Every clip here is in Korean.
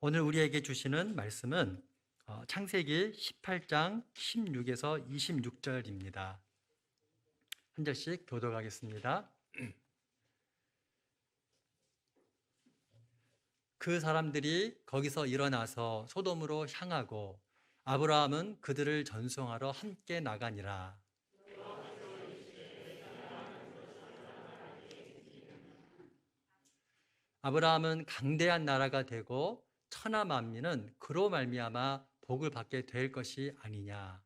오늘 우리에게 주시는 말씀은 창세기 18장 16에서 26절입니다. 한 절씩 교독하겠습니다. 그 사람들이 거기서 일어나서 소돔으로 향하고 아브라함은 그들을 전송하러 함께 나가니라. 아브라함은 강대한 나라가 되고 천하 만민은 그로 말미암아 복을 받게 될 것이 아니냐.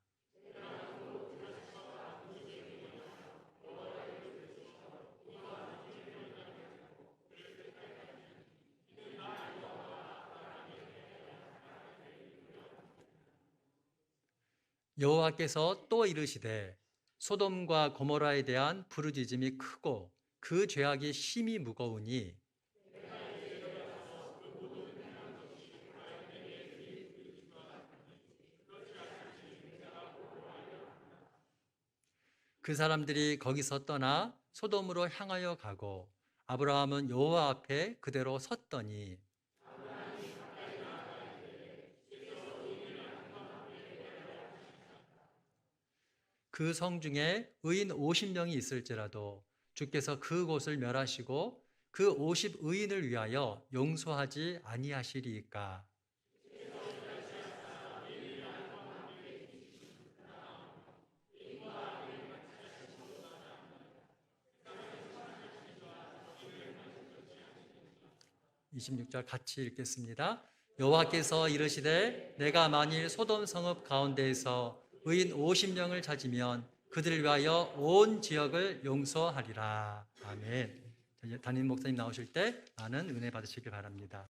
여호와께서 또 이르시되 소돔과 고모라에 대한 부르짖음이 크고 그 죄악이 심히 무거우니 그 사람들이 거기서 떠나 소돔으로 향하여 가고 아브라함은 여호와 앞에 그대로 섰더니 그 성 중에 의인 50명이 있을지라도 주께서 그곳을 멸하시고 그 50 의인을 위하여 용서하지 아니하시리이까. (26절) 같이 읽겠습니다. 여호와께서 이르시되 내가 만일 소돔 성읍 가운데에서 의인 50명을 찾으면 그들을 위하여 온 지역을 용서하리라. 아멘. 담임 목사님 나오실 때 많은 은혜 받으시길 바랍니다.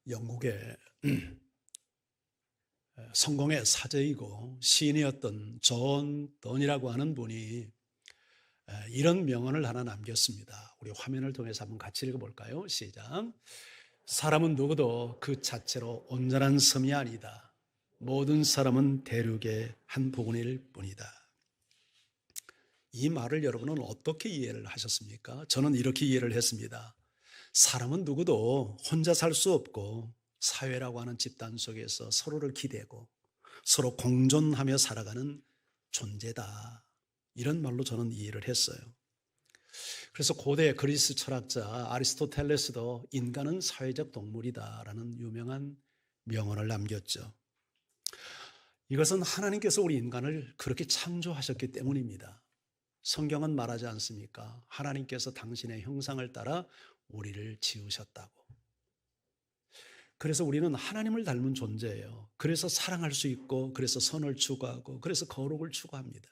영국의 성공의 사제이고 시인이었던 존 던이라고 하는 분이 이런 명언을 하나 남겼습니다. 우리 화면을 통해서 한번 같이 읽어볼까요? 시작. 사람은 누구도 그 자체로 온전한 섬이 아니다. 모든 사람은 대륙의 한 부분일 뿐이다. 이 말을 여러분은 어떻게 이해를 하셨습니까? 저는 이렇게 이해를 했습니다. 사람은 누구도 혼자 살 수 없고 사회라고 하는 집단 속에서 서로를 기대고 서로 공존하며 살아가는 존재다. 이런 말로 저는 이해를 했어요. 그래서 고대 그리스 철학자 아리스토텔레스도 인간은 사회적 동물이다라는 유명한 명언을 남겼죠. 이것은 하나님께서 우리 인간을 그렇게 창조하셨기 때문입니다. 성경은 말하지 않습니까? 하나님께서 당신의 형상을 따라 우리를 지으셨다고. 그래서 우리는 하나님을 닮은 존재예요. 그래서 사랑할 수 있고, 그래서 선을 추구하고, 그래서 거룩을 추구합니다.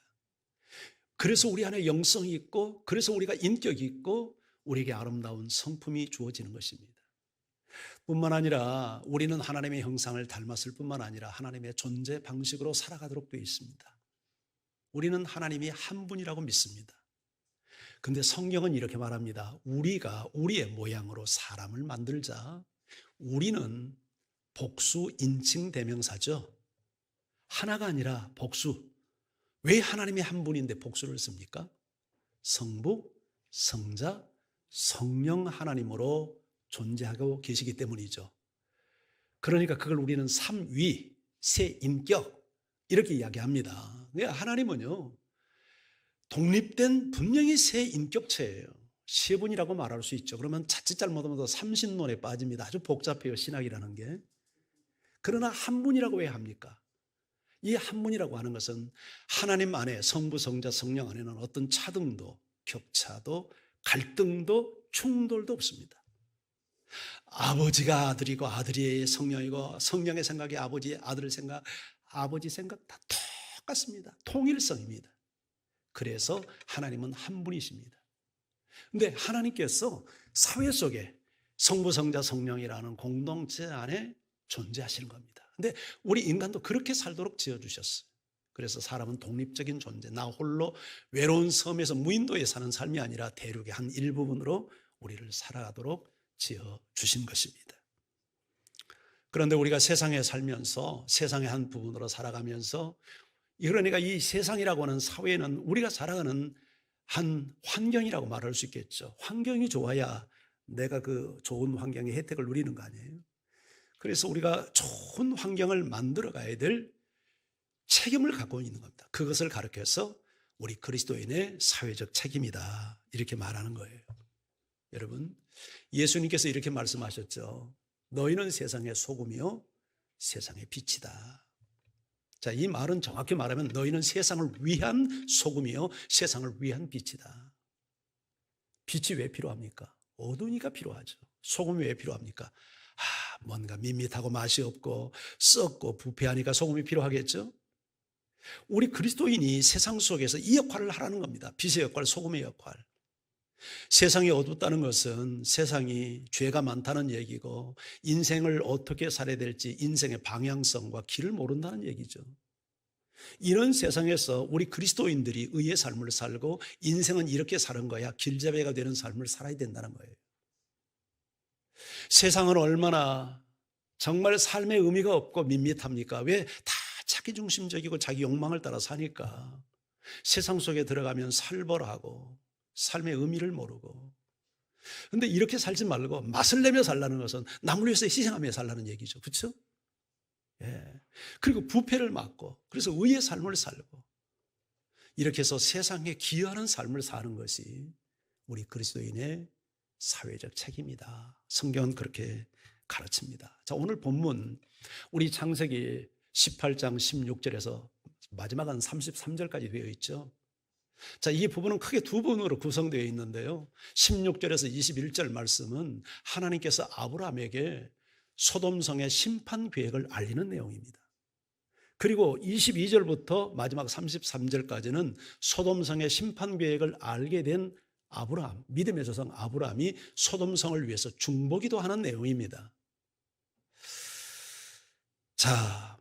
그래서 우리 안에 영성이 있고, 그래서 우리가 인격이 있고, 우리에게 아름다운 성품이 주어지는 것입니다. 뿐만 아니라 우리는 하나님의 형상을 닮았을 뿐만 아니라 하나님의 존재 방식으로 살아가도록 되어 있습니다. 우리는 하나님이 한 분이라고 믿습니다. 근데 성경은 이렇게 말합니다. 우리가 우리의 모양으로 사람을 만들자. 우리는 복수 인칭 대명사죠. 하나가 아니라 복수. 왜 하나님이 한 분인데 복수를 씁니까? 성부, 성자, 성령 하나님으로 존재하고 계시기 때문이죠. 그러니까 그걸 우리는 삼위, 세 인격 이렇게 이야기합니다. 하나님은요, 독립된 분명히 세 인격체예요. 세 분이라고 말할 수 있죠. 그러면 자칫 잘못하면 삼신론에 빠집니다. 아주 복잡해요, 신학이라는 게. 그러나 한 분이라고 왜 합니까? 이 한 분이라고 하는 것은 하나님 안에 성부, 성자, 성령 안에는 어떤 차등도, 격차도, 갈등도, 충돌도 없습니다. 아버지가 아들이고 아들이 성령이고 성령의 생각이 아버지, 아들의 생각, 아버지 생각 다 똑같습니다. 통일성입니다. 그래서 하나님은 한 분이십니다. 근데 하나님께서 사회 속에 성부, 성자, 성령이라는 공동체 안에 존재하시는 겁니다. 근데 우리 인간도 그렇게 살도록 지어주셨어요. 그래서 사람은 독립적인 존재, 나 홀로 외로운 섬에서 무인도에 사는 삶이 아니라 대륙의 한 일부분으로 우리를 살아가도록 지어주신 것입니다. 그런데 우리가 세상에 살면서 세상의 한 부분으로 살아가면서 그러니까 이 세상이라고 하는 사회는 우리가 살아가는 한 환경이라고 말할 수 있겠죠. 환경이 좋아야 내가 그 좋은 환경의 혜택을 누리는 거 아니에요. 그래서 우리가 좋은 환경을 만들어 가야 될 책임을 갖고 있는 겁니다. 그것을 가르쳐서 우리 그리스도인의 사회적 책임이다, 이렇게 말하는 거예요. 여러분, 예수님께서 이렇게 말씀하셨죠. 너희는 세상의 소금이요 세상의 빛이다. 자, 이 말은 정확히 말하면 너희는 세상을 위한 소금이요 세상을 위한 빛이다. 빛이 왜 필요합니까? 어두우니까 필요하죠. 소금이 왜 필요합니까? 뭔가 밋밋하고 맛이 없고 썩고 부패하니까 소금이 필요하겠죠. 우리 그리스도인이 세상 속에서 이 역할을 하라는 겁니다. 빛의 역할, 소금의 역할. 세상이 어둡다는 것은 세상이 죄가 많다는 얘기고 인생을 어떻게 살아야 될지 인생의 방향성과 길을 모른다는 얘기죠. 이런 세상에서 우리 그리스도인들이 의의 삶을 살고 인생은 이렇게 사는 거야, 길잡이가 되는 삶을 살아야 된다는 거예요. 세상은 얼마나 정말 삶의 의미가 없고 밋밋합니까? 왜? 다 자기중심적이고 자기 욕망을 따라 사니까. 세상 속에 들어가면 살벌하고 삶의 의미를 모르고. 그런데 이렇게 살지 말고 맛을 내며 살라는 것은 남을 위해서 희생하며 살라는 얘기죠. 그렇죠? 예. 그리고 부패를 막고 그래서 의의 삶을 살고 이렇게 해서 세상에 기여하는 삶을 사는 것이 우리 그리스도인의 사회적 책임이다. 성경은 그렇게 가르칩니다. 자, 오늘 본문 우리 창세기 18장 16절에서 마지막 한 33절까지 되어 있죠. 자, 이 부분은 크게 두 부분으로 구성되어 있는데요. 16절에서 21절 말씀은 하나님께서 아브라함에게 소돔성의 심판 계획을 알리는 내용입니다. 그리고 22절부터 마지막 33절까지는 소돔성의 심판 계획을 알게 된 아브라함, 믿음의 조상 아브라함이 소돔성을 위해서 중보기도 하는 내용입니다. 자,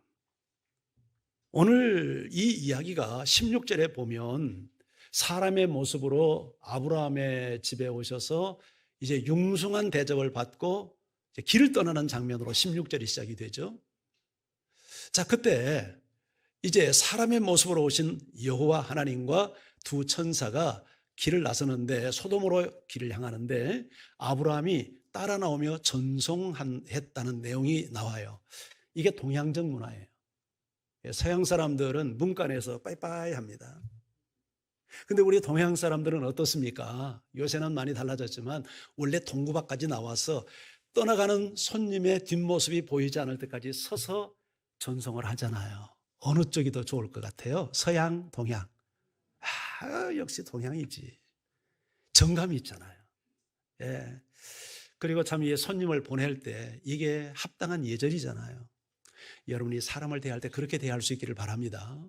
오늘 이 이야기가 16절에 보면 사람의 모습으로 아브라함의 집에 오셔서 이제 융숭한 대접을 받고 이제 길을 떠나는 장면으로 16절이 시작이 되죠. 자, 그때 이제 사람의 모습으로 오신 여호와 하나님과 두 천사가 길을 나서는데 소돔으로 길을 향하는데 아브라함이 따라 나오며 전송했다는 내용이 나와요. 이게 동양적 문화예요. 서양 사람들은 문간에서 빠이빠이 합니다. 근데 우리 동양 사람들은 어떻습니까? 요새는 많이 달라졌지만 원래 동구박까지 나와서 떠나가는 손님의 뒷모습이 보이지 않을 때까지 서서 전송을 하잖아요. 어느 쪽이 더 좋을 것 같아요? 서양, 동양? 역시 동양이지. 정감이 있잖아요. 예. 그리고 참 이 손님을 보낼 때 이게 합당한 예절이잖아요. 여러분이 사람을 대할 때 그렇게 대할 수 있기를 바랍니다.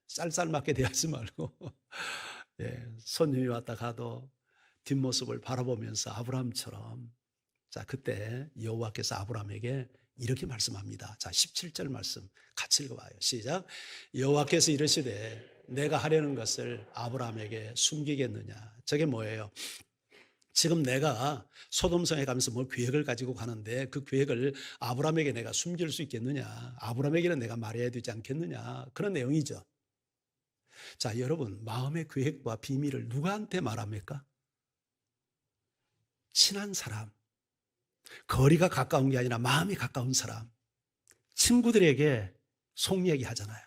쌀쌀맞게 대하지 말고 손님이 왔다 가도 뒷모습을 바라보면서 아브라함처럼. 자, 그때 여호와께서 아브라함에게 이렇게 말씀합니다. 자, 17절 말씀 같이 읽어봐요. 시작. 여호와께서 이르시되 내가 하려는 것을 아브라함에게 숨기겠느냐. 저게 뭐예요? 지금 내가 소돔성에 가면서 뭐 계획을 가지고 가는데 그 계획을 아브라함에게 내가 숨길 수 있겠느냐. 아브라함에게는 내가 말해야 되지 않겠느냐. 그런 내용이죠. 자, 여러분, 마음의 계획과 비밀을 누구한테 말합니까? 친한 사람, 거리가 가까운 게 아니라 마음이 가까운 사람, 친구들에게 속 얘기하잖아요.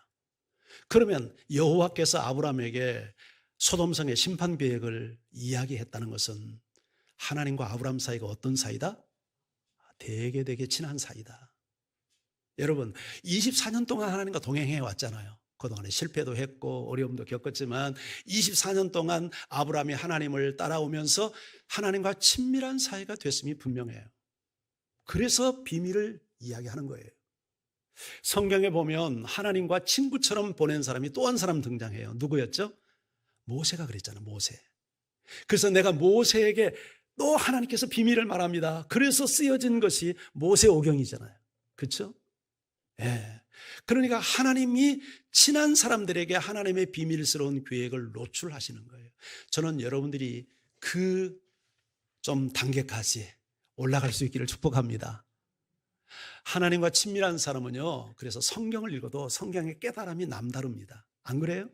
그러면 여호와께서 아브라함에게 소돔성의 심판 계획을 이야기했다는 것은 하나님과 아브라함 사이가 어떤 사이다? 되게 친한 사이다. 여러분, 24년 동안 하나님과 동행해 왔잖아요. 그동안에 실패도 했고 어려움도 겪었지만 24년 동안 아브라함이 하나님을 따라오면서 하나님과 친밀한 사이가 됐음이 분명해요. 그래서 비밀을 이야기하는 거예요. 성경에 보면 하나님과 친구처럼 보낸 사람이 또 한 사람 등장해요. 누구였죠? 모세가 그랬잖아요. 모세. 그래서 내가 모세에게 또 하나님께서 비밀을 말합니다. 그래서 쓰여진 것이 모세오경이잖아요. 그렇죠? 예. 그러니까 하나님이 친한 사람들에게 하나님의 비밀스러운 계획을 노출하시는 거예요. 저는 여러분들이 그 좀 단계까지 올라갈 수 있기를 축복합니다. 하나님과 친밀한 사람은요, 그래서 성경을 읽어도 성경의 깨달음이 남다릅니다. 안 그래요?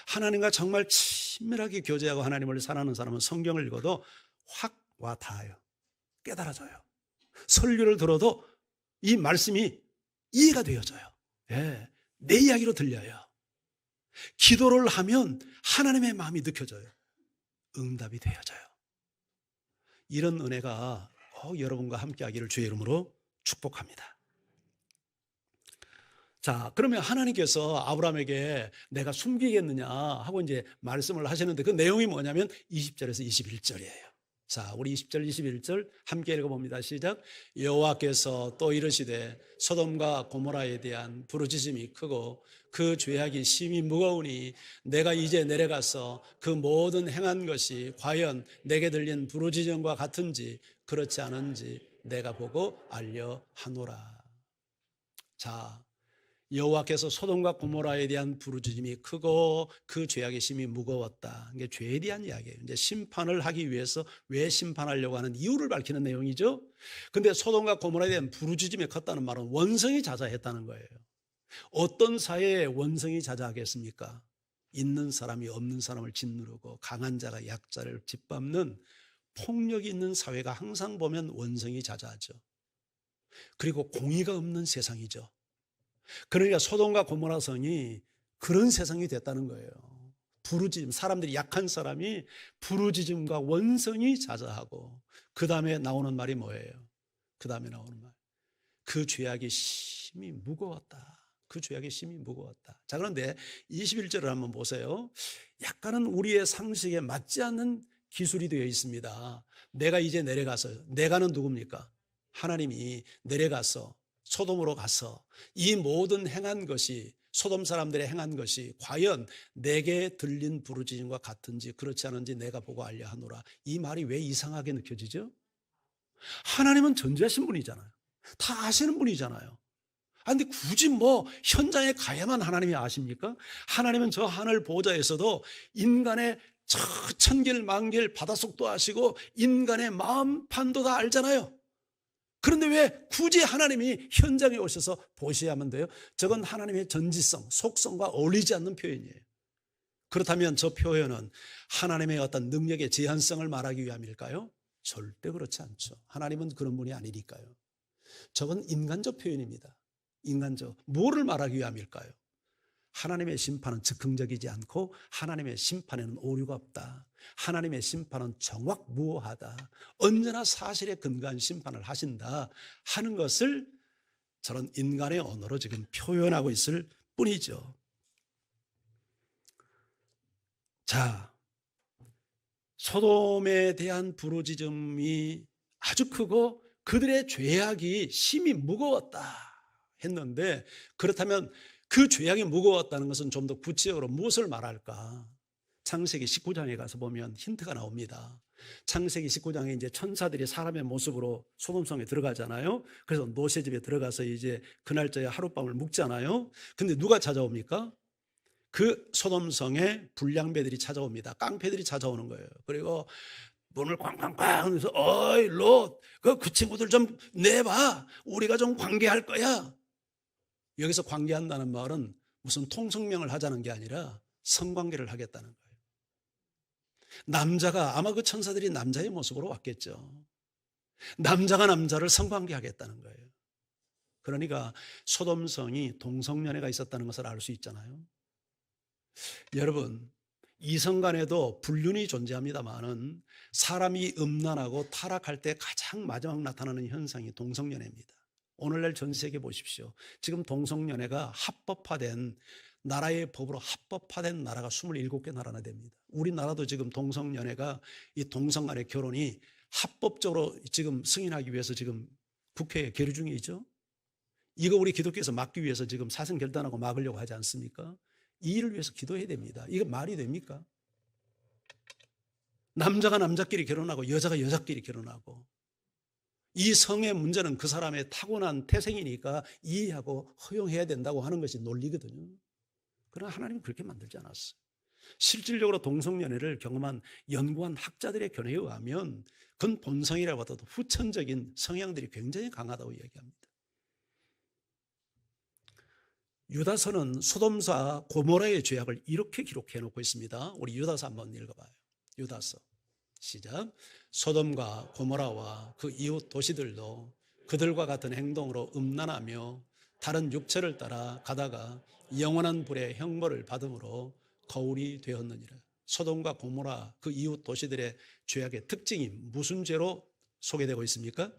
하나님과 정말 친밀하게 교제하고 하나님을 사랑하는 사람은 성경을 읽어도 확 와 닿아요. 깨달아져요. 설교를 들어도 이 말씀이 이해가 되어져요. 예, 내 이야기로 들려요. 기도를 하면 하나님의 마음이 느껴져요. 응답이 되어져요. 이런 은혜가 여러분과 함께하기를 주의 이름으로 축복합니다. 자, 그러면 하나님께서 아브라함에게 내가 숨기겠느냐 하고 이제 말씀을 하시는데 그 내용이 뭐냐면 20절에서 21절이에요. 자, 우리 20절, 21절 함께 읽어봅니다. 시작. 여호와께서 또 이르시되 소돔과 고모라에 대한 부르짖음이 크고 그 죄악이 심히 무거우니 내가 이제 내려가서 그 모든 행한 것이 과연 내게 들린 부르짖음과 같은지 그렇지 않은지 내가 보고 알려 하노라. 자, 여호와께서 소돔과 고모라에 대한 부르짖음이 크고 그 죄악의 심이 무거웠다. 이게 죄에 대한 이야기예요. 이제 심판을 하기 위해서 왜 심판하려고 하는 이유를 밝히는 내용이죠. 근데 소돔과 고모라에 대한 부르짖음이 컸다는 말은 원성이 자자했다는 거예요. 어떤 사회에 원성이 자자하겠습니까? 있는 사람이 없는 사람을 짓누르고 강한 자가 약자를 짓밟는 폭력이 있는 사회가 항상 보면 원성이 자자하죠. 그리고 공의가 없는 세상이죠. 그러니까 소돔과 고모라 성이 그런 세상이 됐다는 거예요. 부르짖음, 사람들이 약한 사람이 부르짖음과 원성이 자자하고 그 다음에 나오는 말이 뭐예요? 그 다음에 나오는 말, 그 죄악이 심히 무거웠다. 그 죄악이 심히 무거웠다. 자, 그런데 21절을 한번 보세요. 약간은 우리의 상식에 맞지 않는 기술이 되어 있습니다. 내가 이제 내려가서, 내가는 누굽니까? 하나님이 내려가서 소돔으로 가서 이 모든 행한 것이, 소돔 사람들의 행한 것이 과연 내게 들린 부르짖음과 같은지 그렇지 않은지 내가 보고 알려 하노라. 이 말이 왜 이상하게 느껴지죠? 하나님은 전지하신 분이잖아요. 다 아시는 분이잖아요. 근데 굳이 뭐 현장에 가야만 하나님이 아십니까? 하나님은 저 하늘 보좌에서도 인간의 천길 만길 바닷속도 아시고 인간의 마음판도 다 알잖아요. 그런데 왜 굳이 하나님이 현장에 오셔서 보셔야만 돼요? 저건 하나님의 전지성, 속성과 어울리지 않는 표현이에요. 그렇다면 저 표현은 하나님의 어떤 능력의 제한성을 말하기 위함일까요? 절대 그렇지 않죠. 하나님은 그런 분이 아니니까요. 저건 인간적 표현입니다. 인간적. 뭐를 말하기 위함일까요? 하나님의 심판은 즉흥적이지 않고 하나님의 심판에는 오류가 없다. 하나님의 심판은 정확무오하다. 언제나 사실에 근거한 심판을 하신다 하는 것을 저런 인간의 언어로 지금 표현하고 있을 뿐이죠. 자, 소돔에 대한 부르짖음이 아주 크고 그들의 죄악이 심히 무거웠다 했는데, 그렇다면 그 죄악이 무거웠다는 것은 좀 더 구체적으로 무엇을 말할까? 창세기 19장에 가서 보면 힌트가 나옵니다. 창세기 19장에 이제 천사들이 사람의 모습으로 소돔성에 들어가잖아요. 그래서 노새 집에 들어가서 이제 그날짜에 하룻밤을 묵잖아요. 근데 누가 찾아옵니까? 그 소돔성에 불량배들이 찾아옵니다. 깡패들이 찾아오는 거예요. 그리고 문을 쾅쾅쾅 하면서 어이 롯, 그 친구들 좀 내봐. 우리가 좀 관계할 거야. 여기서 관계한다는 말은 무슨 통성명을 하자는 게 아니라 성관계를 하겠다는 거예요. 남자가, 아마 그 천사들이 남자의 모습으로 왔겠죠. 남자가 남자를 성관계하겠다는 거예요. 그러니까 소돔성이 동성연애가 있었다는 것을 알 수 있잖아요. 여러분, 이성 간에도 불륜이 존재합니다만은 사람이 음란하고 타락할 때 가장 마지막 나타나는 현상이 동성연애입니다. 오늘날 전 세계 보십시오. 지금 동성연애가 합법화된, 나라의 법으로 합법화된 나라가 27개 나라나 됩니다. 우리나라도 지금 동성연애가, 이 동성 간의 결혼이 합법적으로 지금 승인하기 위해서 지금 국회에 계류 중에 있죠. 이거 우리 기독교에서 막기 위해서 지금 사생 결단하고 막으려고 하지 않습니까? 이 일을 위해서 기도해야 됩니다. 이거 말이 됩니까? 남자가 남자끼리 결혼하고 여자가 여자끼리 결혼하고, 이 성의 문제는 그 사람의 타고난 태생이니까 이해하고 허용해야 된다고 하는 것이 논리거든요. 그러나 하나님은 그렇게 만들지 않았어요. 실질적으로 동성연애를 경험한 연구한 학자들의 견해에 의하면 그건 본성이라고 하더라도 후천적인 성향들이 굉장히 강하다고 이야기합니다. 유다서는 소돔과 고모라의 죄악을 이렇게 기록해 놓고 있습니다. 우리 유다서 한번 읽어봐요. 유다서 시작. 소돔과 고모라와 그 이웃 도시들도 그들과 같은 행동으로 음란하며 다른 육체를 따라 가다가 영원한 불의 형벌을 받음으로 거울이 되었느니라. 소돔과 고모라 그 이웃 도시들의 죄악의 특징이 무슨 죄로 소개되고 있습니까?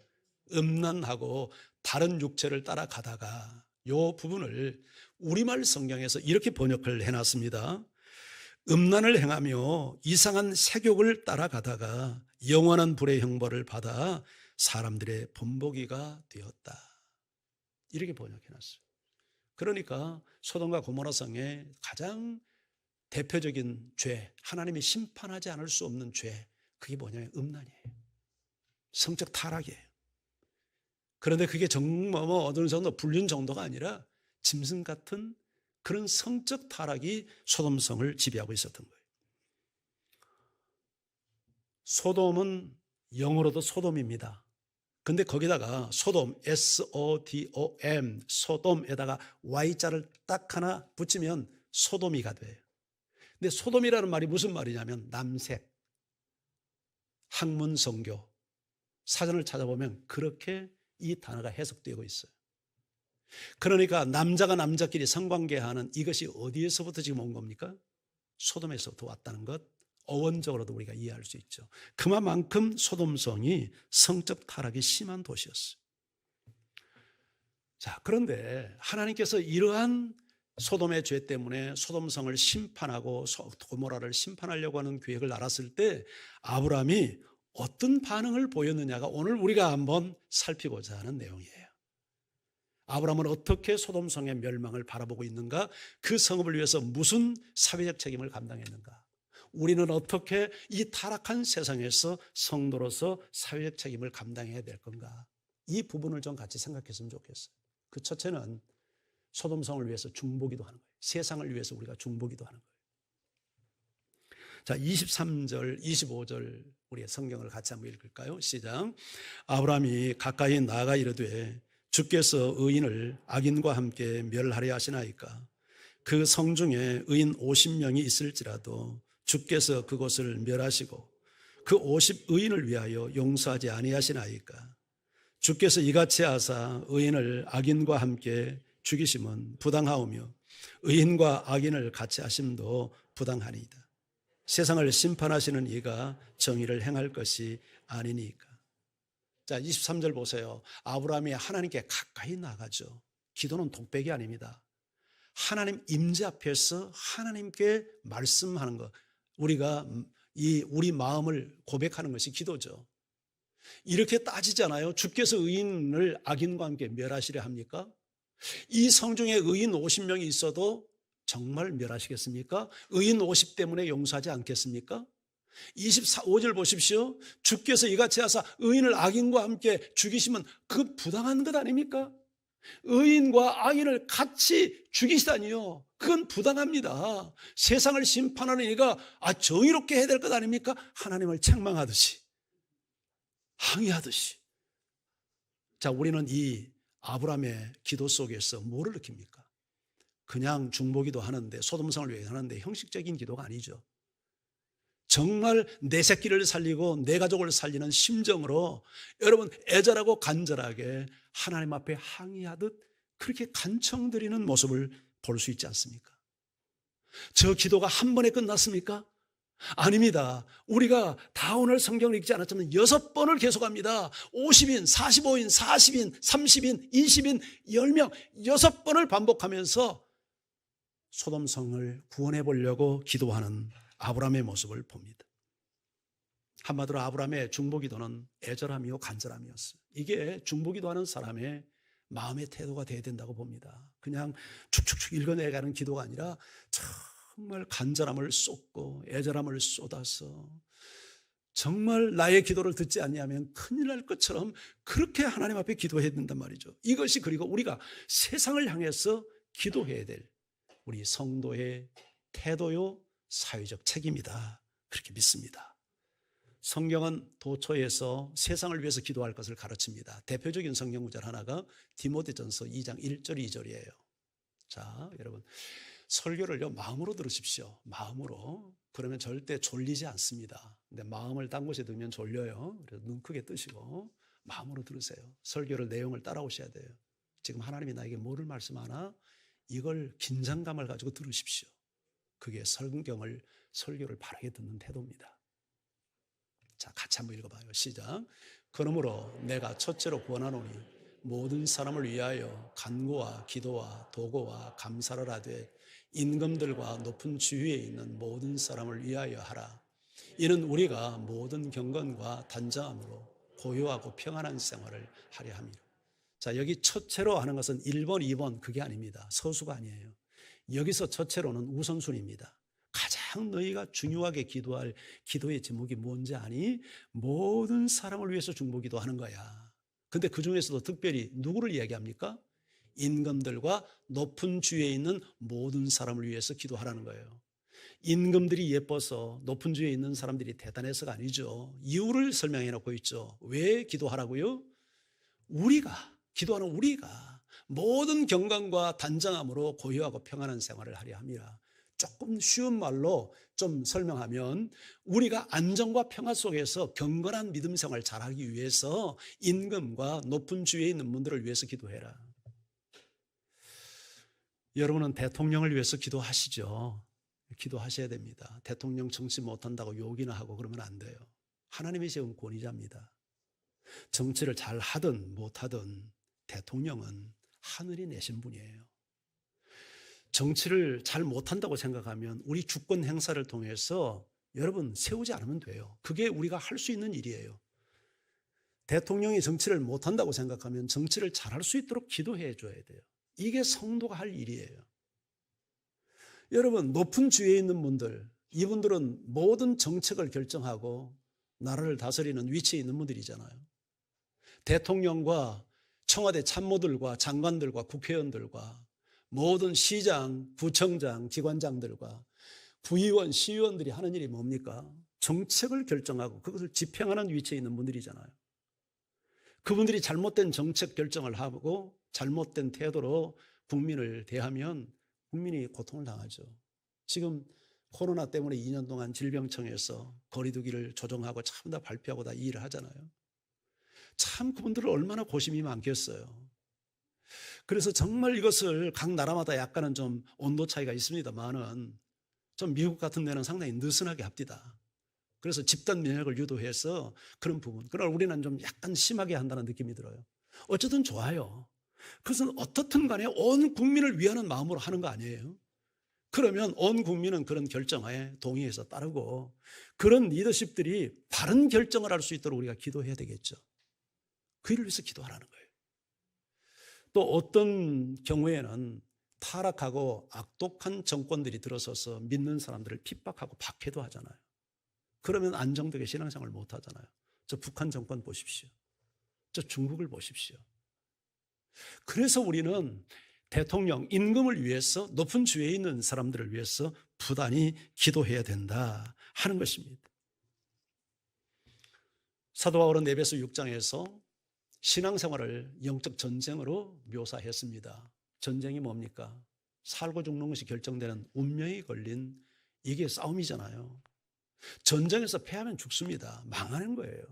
음란하고 다른 육체를 따라가다가, 요 부분을 우리말 성경에서 이렇게 번역을 해놨습니다. 음란을 행하며 이상한 색욕을 따라가다가 영원한 불의 형벌을 받아 사람들의 본보기가 되었다. 이렇게 번역해놨어요. 그러니까 소돔과 고모라 성의 가장 대표적인 죄, 하나님이 심판하지 않을 수 없는 죄, 그게 뭐냐면 음란이에요. 성적 타락이에요. 그런데 그게 정말 어느 정도 불륜 정도가 아니라 짐승 같은 그런 성적 타락이 소돔성을 지배하고 있었던 거예요. 소돔은 영어로도 소돔입니다. 근데 거기다가 소돔, S-O-D-O-M, 소돔에다가 Y자를 딱 하나 붙이면 소도미가 돼요. 근데 소돔이라는 말이 무슨 말이냐면 남색, 학문 성교, 사전을 찾아보면 그렇게 이 단어가 해석되고 있어요. 그러니까 남자가 남자끼리 성관계하는 이것이 어디에서부터 지금 온 겁니까? 소돔에서부터 왔다는 것, 어원적으로도 우리가 이해할 수 있죠. 그만큼 소돔성이 성적 타락이 심한 도시였어요. 자, 그런데 하나님께서 이러한 소돔의 죄 때문에 소돔성을 심판하고 고모라를 심판하려고 하는 계획을 알았을 때 아브라함이 어떤 반응을 보였느냐가 오늘 우리가 한번 살피고자 하는 내용이에요. 아브라함은 어떻게 소돔성의 멸망을 바라보고 있는가? 그 성읍을 위해서 무슨 사회적 책임을 감당했는가? 우리는 어떻게 이 타락한 세상에서 성도로서 사회적 책임을 감당해야 될 건가? 이 부분을 좀 같이 생각했으면 좋겠어요. 그 첫째는 소돔성을 위해서 중보기도 하는 거예요. 세상을 위해서 우리가 중보기도 하는 거예요. 자, 23절, 25절 우리의 성경을 같이 한번 읽을까요? 시작. 아브라함이 가까이 나아가 이르되 주께서 의인을 악인과 함께 멸하려 하시나이까? 그 성중에 의인 50명이 있을지라도 주께서 그곳을 멸하시고 그 50의인을 위하여 용서하지 아니하시나이까? 주께서 이같이 하사 의인을 악인과 함께 죽이심은 부당하오며 의인과 악인을 같이 하심도 부당하니이다. 세상을 심판하시는 이가 정의를 행할 것이 아니니까. 자, 23절 보세요. 아브라함이 하나님께 가까이 나가죠. 기도는 독백이 아닙니다. 하나님 임재 앞에서 하나님께 말씀하는 것, 우리가 우리 마음을 고백하는 것이 기도죠. 이렇게 따지잖아요. 주께서 의인을 악인과 함께 멸하시려 합니까? 이 성중에 의인 50명이 있어도 정말 멸하시겠습니까? 의인 50 때문에 용서하지 않겠습니까? 25절 보십시오. 주께서 이같이 하사 의인을 악인과 함께 죽이시면 그 부당한 것 아닙니까? 의인과 악인을 같이 죽이시다니요. 그건 부당합니다. 세상을 심판하는 이가 정의롭게 해야 될 것 아닙니까? 하나님을 책망하듯이, 항의하듯이. 자, 우리는 이 아브라함의 기도 속에서 뭐를 느낍니까? 그냥 중보기도 하는데, 소돔성을 위해 하는데 형식적인 기도가 아니죠. 정말 내 새끼를 살리고 내 가족을 살리는 심정으로 여러분 애절하고 간절하게 하나님 앞에 항의하듯 그렇게 간청드리는 모습을 볼 수 있지 않습니까? 저 기도가 한 번에 끝났습니까? 아닙니다. 우리가 다 오늘 성경을 읽지 않았지만 6번을 계속합니다. 50인, 45인, 40인, 30인, 20인, 10명 6번을 반복하면서 소돔성을 구원해 보려고 기도하는 아브라함의 모습을 봅니다. 한마디로 아브라함의 중보기도는 애절함이요 간절함이었어요. 이게 중보기도하는 사람의 마음의 태도가 돼야 된다고 봅니다. 그냥 축축축 읽어내가는 기도가 아니라 정말 간절함을 쏟고 애절함을 쏟아서 정말 나의 기도를 듣지 아니하면 큰일 날 것처럼 그렇게 하나님 앞에 기도해야 된단 말이죠. 이것이 그리고 우리가 세상을 향해서 기도해야 될 우리 성도의 태도요 사회적 책임이다, 그렇게 믿습니다. 성경은 도처에서 세상을 위해서 기도할 것을 가르칩니다. 대표적인 성경 구절 하나가 디모데전서 2장 1절 2절이에요. 자, 여러분 설교를요 마음으로 들으십시오. 마음으로. 그러면 절대 졸리지 않습니다. 근데 마음을 딴 곳에 두면 졸려요. 그래서 눈 크게 뜨시고 마음으로 들으세요. 설교를 내용을 따라오셔야 돼요. 지금 하나님이 나에게 뭐를 말씀하나 이걸 긴장감을 가지고 들으십시오. 그게 설교를 바르게 듣는 태도입니다. 자, 같이 한번 읽어봐요. 시작. 그러므로 내가 첫째로 권하노니 모든 사람을 위하여 간구와 기도와 도고와 감사를 하되 임금들과 높은 주위에 있는 모든 사람을 위하여 하라. 이는 우리가 모든 경건과 단정함으로 고요하고 평안한 생활을 하려 함이라. 자, 여기 첫째로 하는 것은 1번, 2번 그게 아닙니다. 서수가 아니에요. 여기서 첫째로는 우선순위입니다. 가장 너희가 중요하게 기도할 기도의 제목이 뭔지 아니? 모든 사람을 위해서 중보기도 하는 거야. 근데 그 중에서도 특별히 누구를 이야기합니까? 임금들과 높은 주위에 있는 모든 사람을 위해서 기도하라는 거예요. 임금들이 예뻐서 높은 주위에 있는 사람들이 대단해서가 아니죠. 이유를 설명해 놓고 있죠. 왜 기도하라고요? 기도하는 우리가 모든 경건과 단정함으로 고요하고 평안한 생활을 하려 함이라. 조금 쉬운 말로 좀 설명하면 우리가 안정과 평화 속에서 경건한 믿음 생활을 잘하기 위해서 임금과 높은 주위에 있는 분들을 위해서 기도해라. 여러분은 대통령을 위해서 기도하시죠. 기도하셔야 됩니다. 대통령 정치 못한다고 욕이나 하고 그러면 안 돼요. 하나님이 세운 권위자입니다. 정치를 잘 하든 못하든 대통령은 하늘이 내신 분이에요. 정치를 잘 못한다고 생각하면 우리 주권 행사를 통해서 여러분 세우지 않으면 돼요. 그게 우리가 할 수 있는 일이에요. 대통령이 정치를 못한다고 생각하면 정치를 잘할 수 있도록 기도해 줘야 돼요. 이게 성도가 할 일이에요. 여러분, 높은 주위에 있는 분들, 이분들은 모든 정책을 결정하고 나라를 다스리는 위치에 있는 분들이잖아요. 대통령과 청와대 참모들과 장관들과 국회의원들과 모든 시장, 구청장, 기관장들과 구의원, 시의원들이 하는 일이 뭡니까? 정책을 결정하고 그것을 집행하는 위치에 있는 분들이잖아요. 그분들이 잘못된 정책 결정을 하고 잘못된 태도로 국민을 대하면 국민이 고통을 당하죠. 지금 코로나 때문에 2년 동안 질병청에서 거리두기를 조정하고 참 다 발표하고 다 이 일을 하잖아요. 참 그분들은 얼마나 고심이 많겠어요. 그래서 정말 이것을 각 나라마다 약간은 좀 온도 차이가 있습니다만은 좀 미국 같은 데는 상당히 느슨하게 합디다. 그래서 집단 면역을 유도해서 그런 부분. 그러나 우리는 좀 약간 심하게 한다는 느낌이 들어요. 어쨌든 좋아요. 그것은 어떻든 간에 온 국민을 위하는 마음으로 하는 거 아니에요? 그러면 온 국민은 그런 결정에 동의해서 따르고 그런 리더십들이 바른 결정을 할 수 있도록 우리가 기도해야 되겠죠. 그 일을 위해서 기도하라는 거예요. 또 어떤 경우에는 타락하고 악독한 정권들이 들어서서 믿는 사람들을 핍박하고 박해도 하잖아요. 그러면 안정되게 신앙생활을 못 하잖아요. 저 북한 정권 보십시오. 저 중국을 보십시오. 그래서 우리는 대통령, 임금을 위해서 높은 주위에 있는 사람들을 위해서 부단히 기도해야 된다 하는 것입니다. 사도 바울은 에베소 6장에서 신앙생활을 영적 전쟁으로 묘사했습니다. 전쟁이 뭡니까? 살고 죽는 것이 결정되는 운명이 걸린 이게 싸움이잖아요. 전쟁에서 패하면 죽습니다. 망하는 거예요.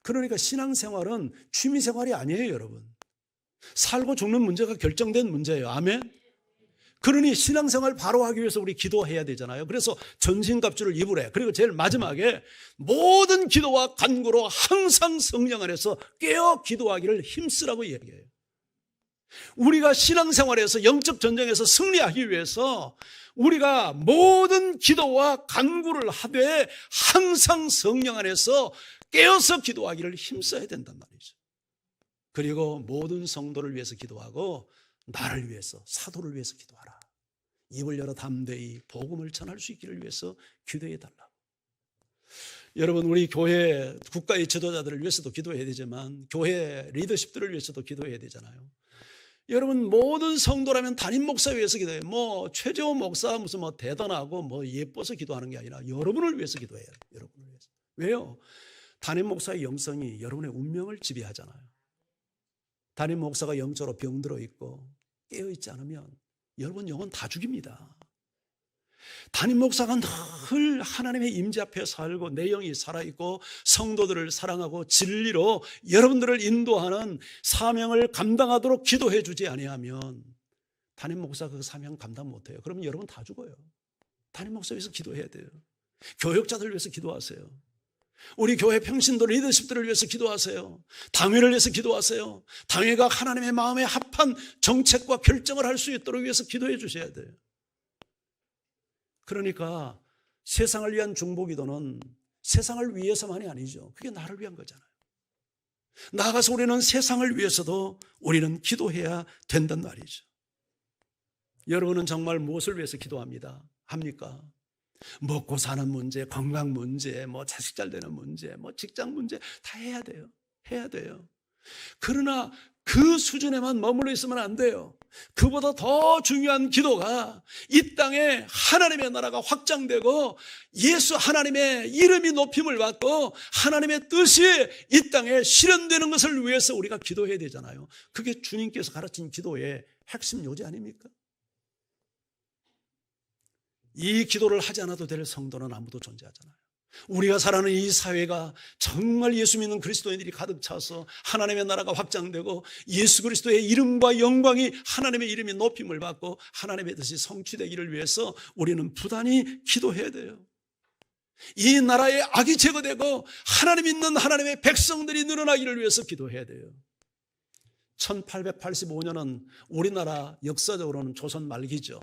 그러니까 신앙생활은 취미생활이 아니에요, 여러분. 살고 죽는 문제가 결정된 문제예요. 아멘? 그러니 신앙생활 바로 하기 위해서 우리 기도해야 되잖아요. 그래서 전신갑주를 입으래. 그리고 제일 마지막에 모든 기도와 간구로 항상 성령 안에서 깨어 기도하기를 힘쓰라고 얘기해요. 우리가 신앙생활에서 영적 전쟁에서 승리하기 위해서 우리가 모든 기도와 간구를 하되 항상 성령 안에서 깨어서 기도하기를 힘써야 된단 말이죠. 그리고 모든 성도를 위해서 기도하고 나를 위해서, 사도를 위해서 기도하라. 입을 열어 담대히 복음을 전할 수 있기를 위해서 기도해 달라고. 여러분, 우리 교회 국가의 지도자들을 위해서도 기도해야 되지만 교회 리더십들을 위해서도 기도해야 되잖아요. 여러분, 모든 성도라면 담임 목사 위해서 기도해요. 최재호 목사 무슨 대단하고 예뻐서 기도하는 게 아니라 여러분을 위해서 기도해요. 여러분을 위해서. 왜요? 담임 목사의 영성이 여러분의 운명을 지배하잖아요. 담임 목사가 영적으로 병들어 있고 깨어 있지 않으면 여러분 영혼 다 죽입니다. 담임 목사가 늘 하나님의 임재 앞에 살고 내 영이 살아있고 성도들을 사랑하고 진리로 여러분들을 인도하는 사명을 감당하도록 기도해 주지 아니하면 담임 목사가 그 사명 감당 못해요. 그러면 여러분 다 죽어요. 담임 목사 위해서 기도해야 돼요. 교역자들을 위해서 기도하세요. 우리 교회 평신도 리더십들을 위해서 기도하세요. 당회를 위해서 기도하세요. 당회가 하나님의 마음에 합한 정책과 결정을 할 수 있도록 위해서 기도해 주셔야 돼요. 그러니까 세상을 위한 중보기도는 세상을 위해서만이 아니죠. 그게 나를 위한 거잖아요. 나아가서 우리는 세상을 위해서도 우리는 기도해야 된단 말이죠. 여러분은 정말 무엇을 위해서 기도합니다? 합니까? 먹고 사는 문제, 건강 문제, 자식 잘 되는 문제, 직장 문제 다 해야 돼요. 해야 돼요. 그러나 그 수준에만 머물러 있으면 안 돼요. 그보다 더 중요한 기도가 이 땅에 하나님의 나라가 확장되고 예수 하나님의 이름이 높임을 받고 하나님의 뜻이 이 땅에 실현되는 것을 위해서 우리가 기도해야 되잖아요. 그게 주님께서 가르친 기도의 핵심 요지 아닙니까? 이 기도를 하지 않아도 될 성도는 아무도 존재하잖아요. 우리가 살아가는 이 사회가 정말 예수 믿는 그리스도인들이 가득 차서 하나님의 나라가 확장되고 예수 그리스도의 이름과 영광이 하나님의 이름이 높임을 받고 하나님의 뜻이 성취되기를 위해서 우리는 부단히 기도해야 돼요. 이 나라의 악이 제거되고 하나님 있는 하나님의 백성들이 늘어나기를 위해서 기도해야 돼요. 1885년은 우리나라 역사적으로는 조선 말기죠.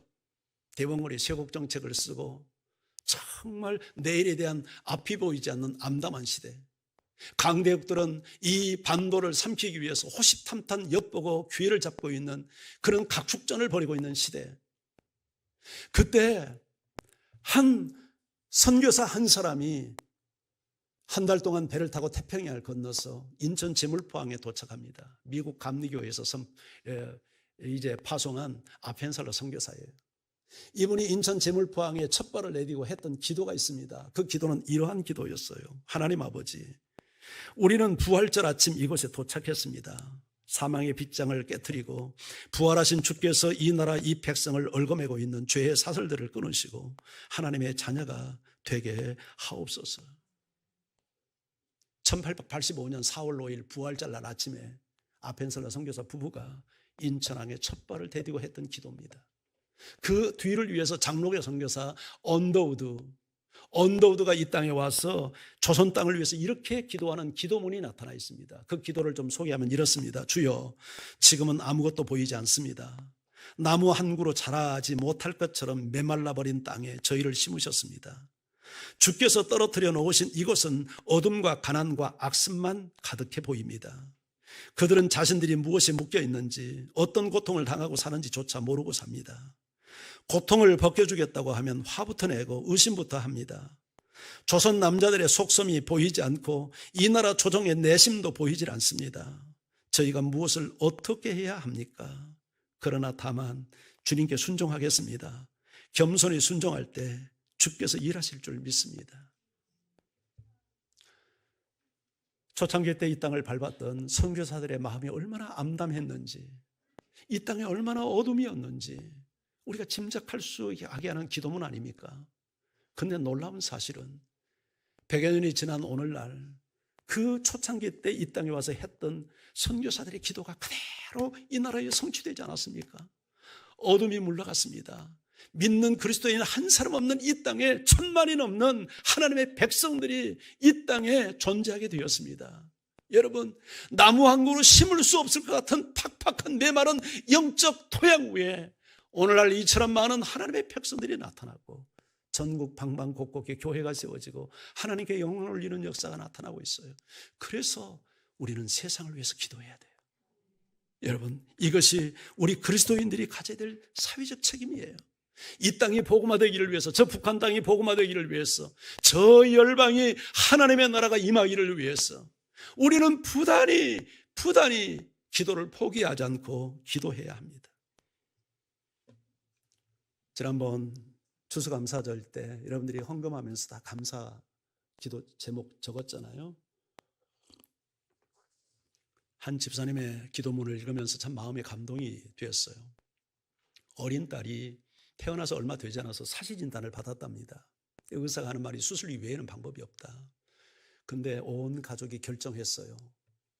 대범거리 쇄국 정책을 쓰고 정말 내일에 대한 앞이 보이지 않는 암담한 시대. 강대국들은 이 반도를 삼키기 위해서 호시탐탐 엿보고 기회를 잡고 있는 그런 각축전을 벌이고 있는 시대. 그때 한 선교사 한 사람이 한 달 동안 배를 타고 태평양을 건너서 인천 제물포항에 도착합니다. 미국 감리교에서 이제 파송한 아펜살러 선교사예요. 이분이 인천 제물포항에 첫 발을 내디고 했던 기도가 있습니다. 그 기도는 이러한 기도였어요. 하나님 아버지, 우리는 부활절 아침 이곳에 도착했습니다. 사망의 빗장을 깨트리고 부활하신 주께서 이 나라 이 백성을 얽어매고 있는 죄의 사슬들을 끊으시고 하나님의 자녀가 되게 하옵소서. 1885년 4월 5일 부활절 날 아침에 아펜설러 선교사 부부가 인천항에 첫 발을 내디고 했던 기도입니다. 그 뒤를 위해서 장로교 선교사 언더우드가 이 땅에 와서 조선 땅을 위해서 이렇게 기도하는 기도문이 나타나 있습니다. 그 기도를 좀 소개하면 이렇습니다. 주여, 지금은 아무것도 보이지 않습니다. 나무 한 그루 자라지 못할 것처럼 메말라버린 땅에 저희를 심으셨습니다. 주께서 떨어뜨려 놓으신 이곳은 어둠과 가난과 악습만 가득해 보입니다. 그들은 자신들이 무엇에 묶여 있는지 어떤 고통을 당하고 사는지조차 모르고 삽니다. 고통을 벗겨주겠다고 하면 화부터 내고 의심부터 합니다. 조선 남자들의 속섬이 보이지 않고 이 나라 조정의 내심도 보이질 않습니다. 저희가 무엇을 어떻게 해야 합니까? 그러나 다만 주님께 순종하겠습니다. 겸손히 순종할 때 주께서 일하실 줄 믿습니다. 초창기 때 이 땅을 밟았던 선교사들의 마음이 얼마나 암담했는지, 이 땅에 얼마나 어둠이었는지 우리가 짐작할 수 있게 하는 기도문 아닙니까? 그런데 놀라운 사실은 100여 년이 지난 오늘날 그 초창기 때 이 땅에 와서 했던 선교사들의 기도가 그대로 이 나라에 성취되지 않았습니까? 어둠이 물러갔습니다. 믿는 그리스도인 한 사람 없는 이 땅에 1000만이 넘는 하나님의 백성들이 이 땅에 존재하게 되었습니다. 여러분, 나무 한 그루 심을 수 없을 것 같은 팍팍한 메마른 영적 토양 위에 오늘날 이처럼 많은 하나님의 백성들이 나타나고 전국 방방곡곡에 교회가 세워지고 하나님께 영광을 올리는 역사가 나타나고 있어요. 그래서 우리는 세상을 위해서 기도해야 돼요. 여러분, 이것이 우리 그리스도인들이 가져야 될 사회적 책임이에요. 이 땅이 복음화되기를 위해서, 저 북한 땅이 복음화되기를 위해서, 저 열방이 하나님의 나라가 임하기를 위해서 우리는 부단히 기도를 포기하지 않고 기도해야 합니다. 지난번 추수감사절 때 여러분들이 헌금하면서 다 감사 기도 제목 적었잖아요. 한 집사님의 기도문을 읽으면서 참 마음에 감동이 되었어요. 어린 딸이 태어나서 얼마 되지 않아서 사시 진단을 받았답니다. 의사가 하는 말이 수술 이외에는 방법이 없다. 근데 온 가족이 결정했어요.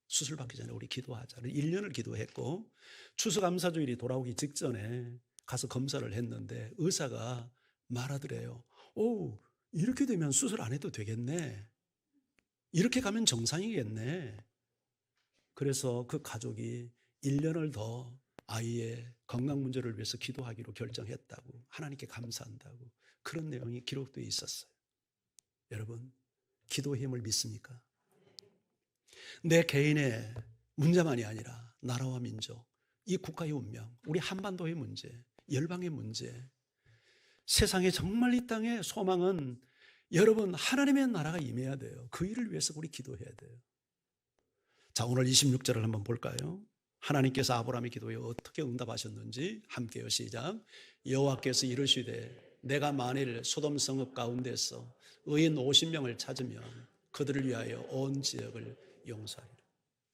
수술 받기 전에 우리 기도하자. 1년을 기도했고 추수감사주일이 돌아오기 직전에 가서 검사를 했는데 의사가 말하더래요. 오, 이렇게 되면 수술 안 해도 되겠네. 이렇게 가면 정상이겠네. 그래서 그 가족이 1년을 더 아이의 건강 문제를 위해서 기도하기로 결정했다고, 하나님께 감사한다고 그런 내용이 기록되어 있었어요. 여러분, 기도의 힘을 믿습니까? 내 개인의 문제만이 아니라 나라와 민족, 이 국가의 운명, 우리 한반도의 문제, 열방의 문제, 세상에 정말 이 땅의 소망은 여러분 하나님의 나라가 임해야 돼요. 그 일을 위해서 우리 기도해야 돼요. 자, 오늘 26절을 한번 볼까요? 하나님께서 아브라함의 기도에 어떻게 응답하셨는지 함께요. 시작. 여호와께서 이르시되 내가 만일 소돔 성읍 가운데서 의인 50명을 찾으면 그들을 위하여 온 지역을 용서하리라.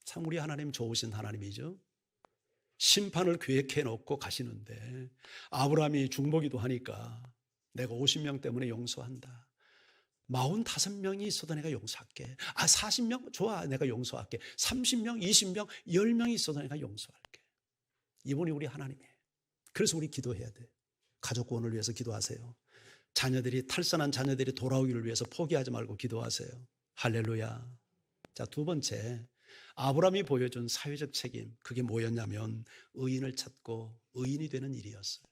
참 우리 하나님 좋으신 하나님이죠. 심판을 계획해 놓고 가시는데 아브라함이 중보기도 하니까 내가 50명 때문에 용서한다. 45명이 있어도 내가 용서할게. 40명? 좋아, 내가 용서할게. 30명, 20명, 10명이 있어도 내가 용서할게. 이분이 우리 하나님이에요. 그래서 우리 기도해야 돼. 가족 구원을 위해서 기도하세요. 자녀들이, 탈선한 자녀들이 돌아오기를 위해서 포기하지 말고 기도하세요. 할렐루야. 자, 두 번째, 아브라함이 보여준 사회적 책임, 그게 뭐였냐면 의인을 찾고 의인이 되는 일이었어요.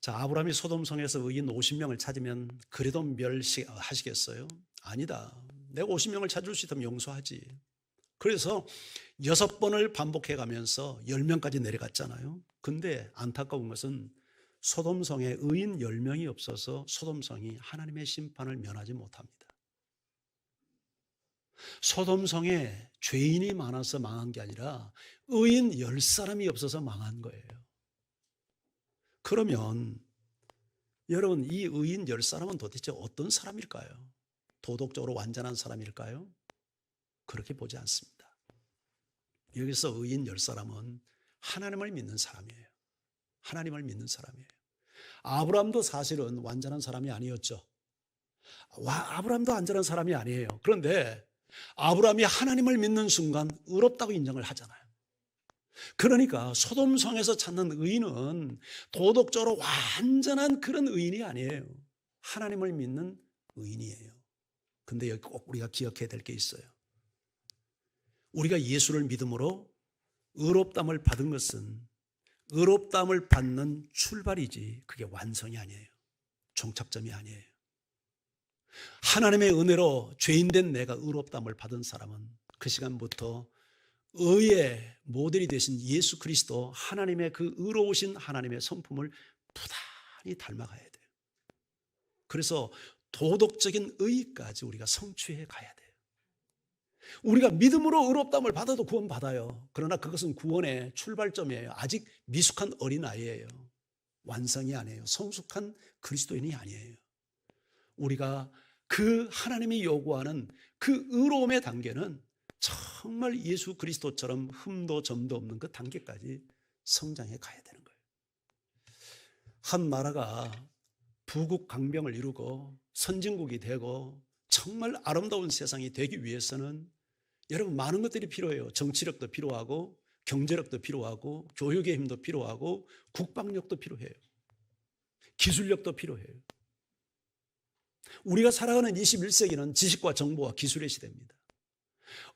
자, 아브라함이 소돔성에서 의인 50명을 찾으면 그래도 멸시하시겠어요? 아니다. 내가 50명을 찾을 수 있다면 용서하지. 그래서 6번을 반복해 가면서 10명까지 내려갔잖아요. 근데 안타까운 것은 소돔성에 의인 10명이 없어서 소돔성이 하나님의 심판을 면하지 못합니다. 소돔성에 죄인이 많아서 망한 게 아니라 의인 10사람이 없어서 망한 거예요. 그러면 여러분, 이 의인 10사람은 도대체 어떤 사람일까요? 도덕적으로 완전한 사람일까요? 그렇게 보지 않습니다. 여기서 의인 10사람은 하나님을 믿는 사람이에요. 하나님을 믿는 사람이에요. 아브라함도 사실은 완전한 사람이 아니었죠. 아브라함도 완전한 사람이 아니에요. 그런데 아브라함이 하나님을 믿는 순간 의롭다고 인정을 하잖아요. 그러니까 소돔성에서 찾는 의인은 도덕적으로 완전한 그런 의인이 아니에요. 하나님을 믿는 의인이에요. 근데 여기 꼭 우리가 기억해야 될 게 있어요. 우리가 예수를 믿음으로 의롭다함을 받은 것은 의롭다함을 받는 출발이지 그게 완성이 아니에요. 종착점이 아니에요. 하나님의 은혜로 죄인된 내가 의롭다함을 받은 사람은 그 시간부터 의의 모델이 되신 예수 그리스도, 하나님의 그 의로우신 하나님의 성품을 부단히 닮아가야 돼요. 그래서 도덕적인 의까지 우리가 성취해 가야 돼요. 우리가 믿음으로 의롭다함을 받아도 구원받아요. 그러나 그것은 구원의 출발점이에요. 아직 미숙한 어린아이예요. 완성이 아니에요. 성숙한 그리스도인이 아니에요. 우리가 그 하나님이 요구하는 그 의로움의 단계는 정말 예수 그리스도처럼 흠도 점도 없는 그 단계까지 성장해 가야 되는 거예요. 한 나라가 부국 강병을 이루고 선진국이 되고 정말 아름다운 세상이 되기 위해서는 여러분 많은 것들이 필요해요. 정치력도 필요하고 경제력도 필요하고 교육의 힘도 필요하고 국방력도 필요해요. 기술력도 필요해요. 우리가 살아가는 21세기는 지식과 정보와 기술의 시대입니다.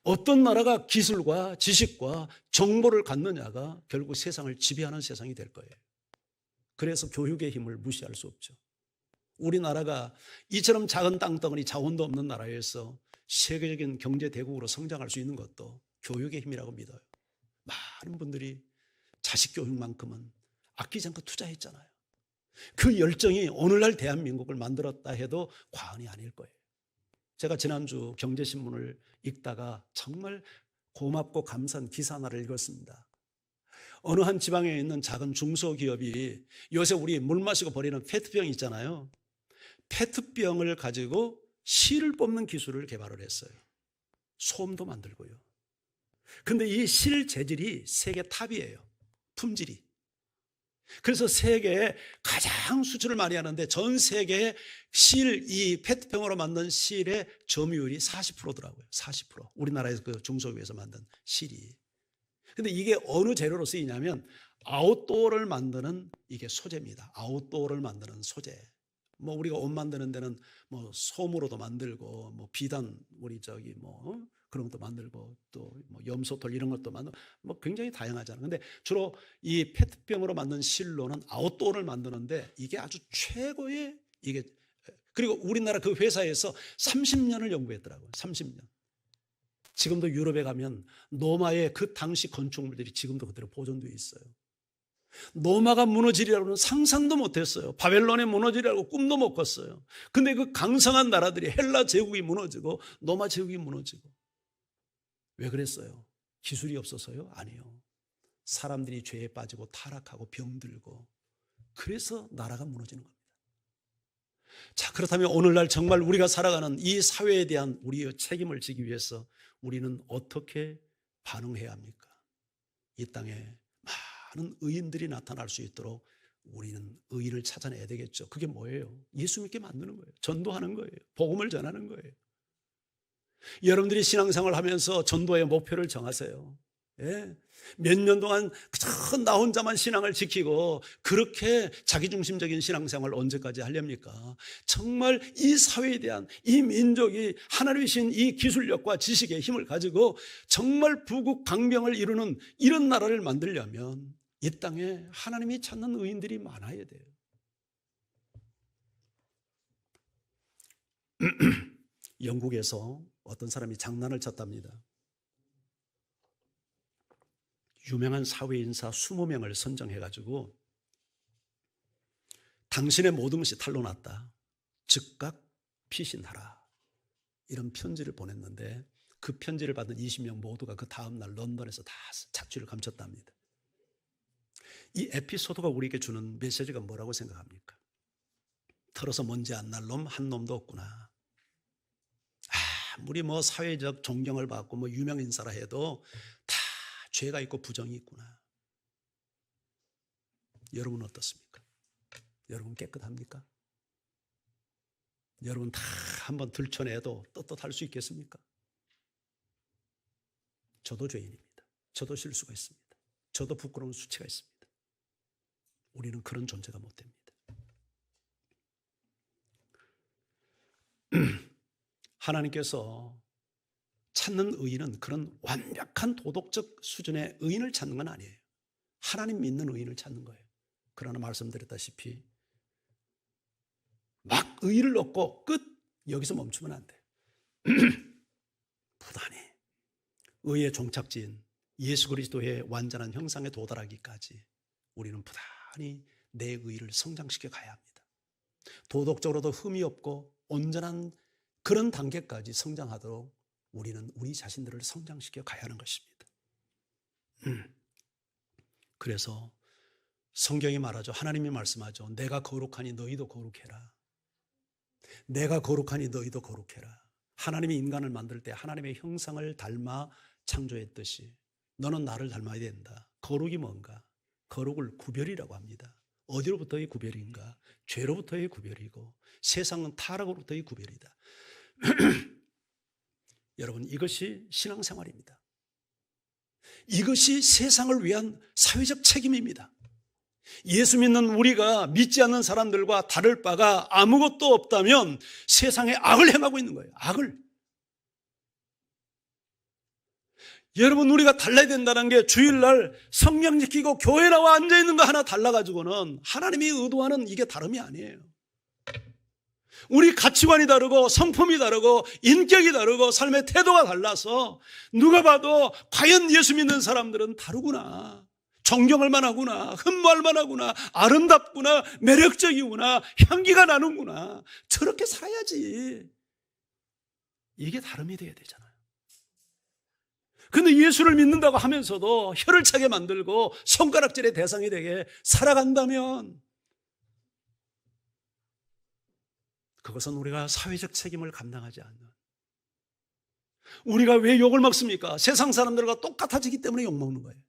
어떤 나라가 기술과 지식과 정보를 갖느냐가 결국 세상을 지배하는 세상이 될 거예요. 그래서 교육의 힘을 무시할 수 없죠. 우리나라가 이처럼 작은 땅덩어리 자원도 없는 나라에서 세계적인 경제 대국으로 성장할 수 있는 것도 교육의 힘이라고 믿어요. 많은 분들이 자식 교육만큼은 아끼지 않고 투자했잖아요. 그 열정이 오늘날 대한민국을 만들었다 해도 과언이 아닐 거예요. 제가 지난주 경제신문을 읽다가 정말 고맙고 감사한 기사 하나를 읽었습니다. 어느 한 지방에 있는 작은 중소기업이 요새 우리 물 마시고 버리는 페트병 있잖아요. 페트병을 가지고 실을 뽑는 기술을 개발을 했어요. 솜도 만들고요. 근데 이 실 재질이 세계 탑이에요. 품질이. 그래서 세계에 가장 수출을 많이 하는데 전 세계의 이 페트병으로 만든 실의 점유율이 40%더라고요. 40%. 우리나라에서 그 중소기업에서 만든 실이. 근데 이게 어느 재료로 쓰이냐면 아웃도어를 만드는 이게 소재입니다. 아웃도어를 만드는 소재. 뭐 우리가 옷 만드는 데는 뭐 솜으로도 만들고 뭐 비단 우리 그런 것도 만들고 또 뭐 염소털 이런 것도 만들고 뭐 굉장히 다양하잖아요. 근데 주로 이 페트병으로 만든 실로는 아웃도어를 만드는데 이게 아주 최고의 이게 그리고 우리나라 그 회사에서 30년을 연구했더라고요. 30년. 지금도 유럽에 가면 노마의 그 당시 건축물들이 지금도 그대로 보존되어 있어요. 노마가 무너지리라고는 상상도 못했어요. 바벨론에 무너지리라고 꿈도 못 꿨어요. 근데 그 강성한 나라들이 헬라 제국이 무너지고 노마 제국이 무너지고 왜 그랬어요? 기술이 없어서요? 아니요. 사람들이 죄에 빠지고 타락하고 병들고 그래서 나라가 무너지는 겁니다. 자, 그렇다면 오늘날 정말 우리가 살아가는 이 사회에 대한 우리의 책임을 지기 위해서 우리는 어떻게 반응해야 합니까? 이 땅에 많은 의인들이 나타날 수 있도록 우리는 의인을 찾아내야 되겠죠. 그게 뭐예요? 예수 믿게 만드는 거예요. 전도하는 거예요. 복음을 전하는 거예요. 여러분들이 신앙생활을 하면서 전도의 목표를 정하세요. 예. 몇 년 동안 그저 나 혼자만 신앙을 지키고 그렇게 자기중심적인 신앙생활을 언제까지 하렵니까? 정말 이 사회에 대한 이 민족이 하나님이 주신 이 기술력과 지식의 힘을 가지고 정말 부국 강병을 이루는 이런 나라를 만들려면 이 땅에 하나님이 찾는 의인들이 많아야 돼요. 영국에서 어떤 사람이 장난을 쳤답니다. 유명한 사회인사 20명을 선정해가지고 당신의 모든 것이 탄로났다. 즉각 피신하라. 이런 편지를 보냈는데 그 편지를 받은 20명 모두가 그 다음날 런던에서 다 착취를 감췄답니다. 이 에피소드가 우리에게 주는 메시지가 뭐라고 생각합니까? 털어서 먼지 안 날 놈 한 놈도 없구나. 아무리 뭐 사회적 존경을 받고 뭐 유명 인사라 해도 다 죄가 있고 부정이 있구나. 여러분은 어떻습니까? 여러분 깨끗합니까? 여러분 다 한번 들춰내도 떳떳할 수 있겠습니까? 저도 죄인입니다. 저도 실수가 있습니다. 저도 부끄러운 수치가 있습니다. 우리는 그런 존재가 못 됩니다. 하나님께서 찾는 의인은 그런 완벽한 도덕적 수준의 의인을 찾는 건 아니에요. 하나님 믿는 의인을 찾는 거예요. 그러나 말씀드렸다시피 막 의를 얻고 끝 여기서 멈추면 안 돼. 부단히 의의 종착지인 예수 그리스도의 완전한 형상에 도달하기까지 우리는 부단히 내 의를 성장시켜 가야 합니다. 도덕적으로도 흠이 없고 온전한 그런 단계까지 성장하도록 우리는 우리 자신들을 성장시켜 가야 하는 것입니다. 그래서 성경이 말하죠. 하나님이 말씀하죠. 내가 거룩하니 너희도 거룩해라. 내가 거룩하니 너희도 거룩해라. 하나님이 인간을 만들 때 하나님의 형상을 닮아 창조했듯이 너는 나를 닮아야 된다. 거룩이 뭔가? 거룩을 구별이라고 합니다. 어디로부터의 구별인가? 죄로부터의 구별이고 세상은 타락으로부터의 구별이다. 여러분, 이것이 신앙생활입니다. 이것이 세상을 위한 사회적 책임입니다. 예수 믿는 우리가 믿지 않는 사람들과 다를 바가 아무것도 없다면 세상에 악을 행하고 있는 거예요. 악을. 여러분, 우리가 달라야 된다는 게 주일날 성경 지키고 교회 나와 앉아있는 거 하나 달라가지고는 하나님이 의도하는 이게 다름이 아니에요. 우리 가치관이 다르고 성품이 다르고 인격이 다르고 삶의 태도가 달라서 누가 봐도 과연 예수 믿는 사람들은 다르구나, 존경할 만하구나, 흠모할 만하구나, 아름답구나, 매력적이구나, 향기가 나는구나, 저렇게 살아야지. 이게 다름이 돼야 되잖아요. 근데 예수를 믿는다고 하면서도 혀를 차게 만들고 손가락질의 대상이 되게 살아간다면 그것은 우리가 사회적 책임을 감당하지 않는, 우리가 왜 욕을 먹습니까? 세상 사람들과 똑같아지기 때문에 욕먹는 거예요.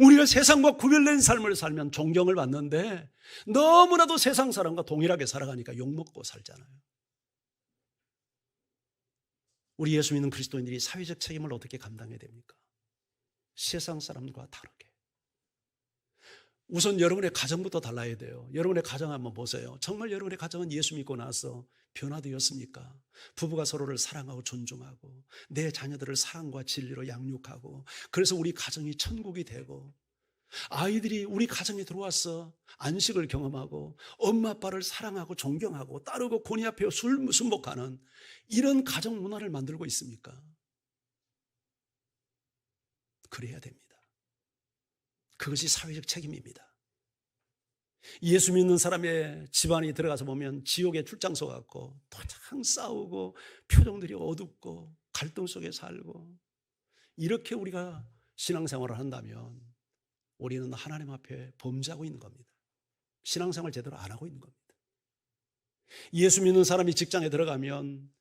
우리가 세상과 구별된 삶을 살면 존경을 받는데 너무나도 세상 사람과 동일하게 살아가니까 욕먹고 살잖아요. 우리 예수 믿는 그리스도인들이 사회적 책임을 어떻게 감당해야 됩니까? 세상 사람과 다르게. 우선 여러분의 가정부터 달라야 돼요. 여러분의 가정 한번 보세요. 정말 여러분의 가정은 예수 믿고 나서 변화되었습니까? 부부가 서로를 사랑하고 존중하고 내 자녀들을 사랑과 진리로 양육하고 그래서 우리 가정이 천국이 되고 아이들이 우리 가정에 들어와서 안식을 경험하고 엄마 아빠를 사랑하고 존경하고 따르고 권위 앞에 순복하는 이런 가정 문화를 만들고 있습니까? 그래야 됩니다. 그것이 사회적 책임입니다. 예수 믿는 사람의 집안이 들어가서 보면 지옥의 출장소 같고 도장 싸우고 표정들이 어둡고 갈등 속에 살고 이렇게 우리가 신앙생활을 한다면 우리는 하나님 앞에 범죄하고 있는 겁니다. 신앙생활 제대로 안 하고 있는 겁니다. 예수 믿는 사람이 직장에 들어가면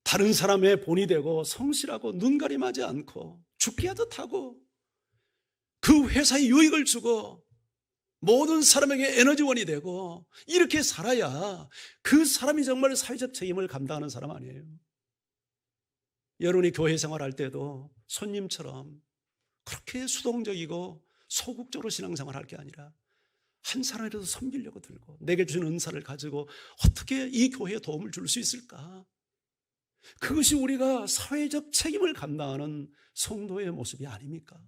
다른 사람의 본이 되고 성실하고 눈가림하지 않고 죽게 하듯 하고 그 회사에 유익을 주고 모든 사람에게 에너지원이 되고 이렇게 살아야 그 사람이 정말 사회적 책임을 감당하는 사람 아니에요. 여러분이 교회 생활할 때도 손님처럼 그렇게 수동적이고 소극적으로 신앙생활 할 게 아니라 한 사람이라도 섬기려고 들고 내게 주신 은사를 가지고 어떻게 이 교회에 도움을 줄 수 있을까? 그것이 우리가 사회적 책임을 감당하는 성도의 모습이 아닙니까?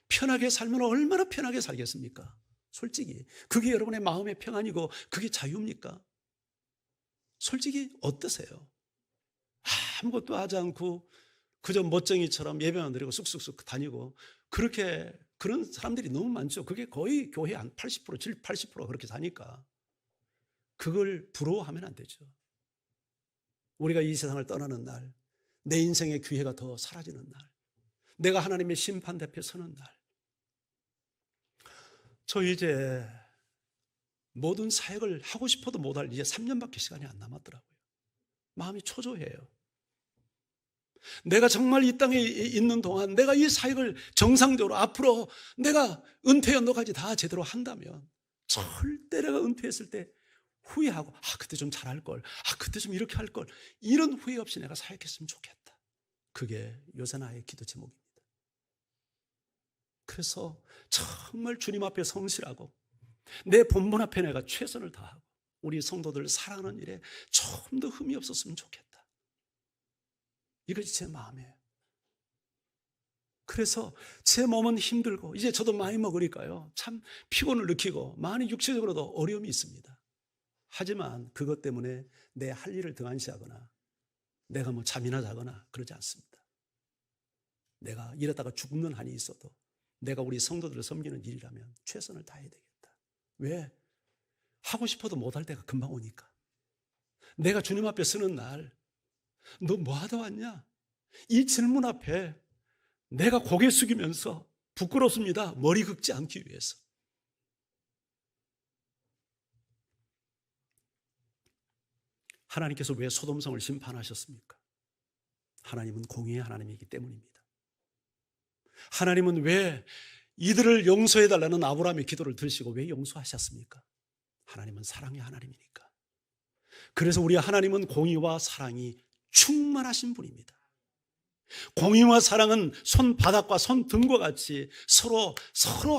편하게 살면 얼마나 편하게 살겠습니까? 솔직히 그게 여러분의 마음의 평안이고 그게 자유입니까? 솔직히 어떠세요? 아무것도 하지 않고 그저 멋쟁이처럼 예배만 드리고 쑥쑥쑥 다니고 그렇게 그런 사람들이 너무 많죠. 그게 거의 교회 한 80%, 70, 80% 그렇게 사니까 그걸 부러워하면 안 되죠. 우리가 이 세상을 떠나는 날, 내 인생의 기회가 더 사라지는 날, 내가 하나님의 심판 대표에 서는 날, 저 이제 모든 사역을 하고 싶어도 못할 이제 3년밖에 시간이 안 남았더라고요. 마음이 초조해요. 내가 정말 이 땅에 있는 동안 내가 이 사역을 정상적으로 앞으로 내가 은퇴 연도까지 다 제대로 한다면 절대 내가 은퇴했을 때 후회하고 그때 좀 잘할 걸, 그때 좀 이렇게 할 걸 이런 후회 없이 내가 사역했으면 좋겠다. 그게 요새 나의 기도 제목입니다. 그래서 정말 주님 앞에 성실하고 내 본분 앞에 내가 최선을 다하고 우리 성도들을 사랑하는 일에 좀 더 흠이 없었으면 좋겠다. 이것이 제 마음이에요. 그래서 제 몸은 힘들고 이제 저도 많이 먹으니까요 참 피곤을 느끼고 많이 육체적으로도 어려움이 있습니다. 하지만 그것 때문에 내 할 일을 등한시하거나 내가 뭐 잠이나 자거나 그러지 않습니다. 내가 이러다가 죽는 한이 있어도 내가 우리 성도들을 섬기는 일이라면 최선을 다해야 되겠다. 왜? 하고 싶어도 못할 때가 금방 오니까. 내가 주님 앞에 서는 날 너 뭐 하다 왔냐? 이 질문 앞에 내가 고개 숙이면서 부끄럽습니다. 머리 긁지 않기 위해서. 하나님께서 왜 소돔성을 심판하셨습니까? 하나님은 공의의 하나님이기 때문입니다. 하나님은 왜 이들을 용서해달라는 아브라함의 기도를 들으시고 왜 용서하셨습니까? 하나님은 사랑의 하나님이니까. 그래서 우리 하나님은 공의와 사랑이 충만하신 분입니다. 공의와 사랑은 손바닥과 손등과 같이 서로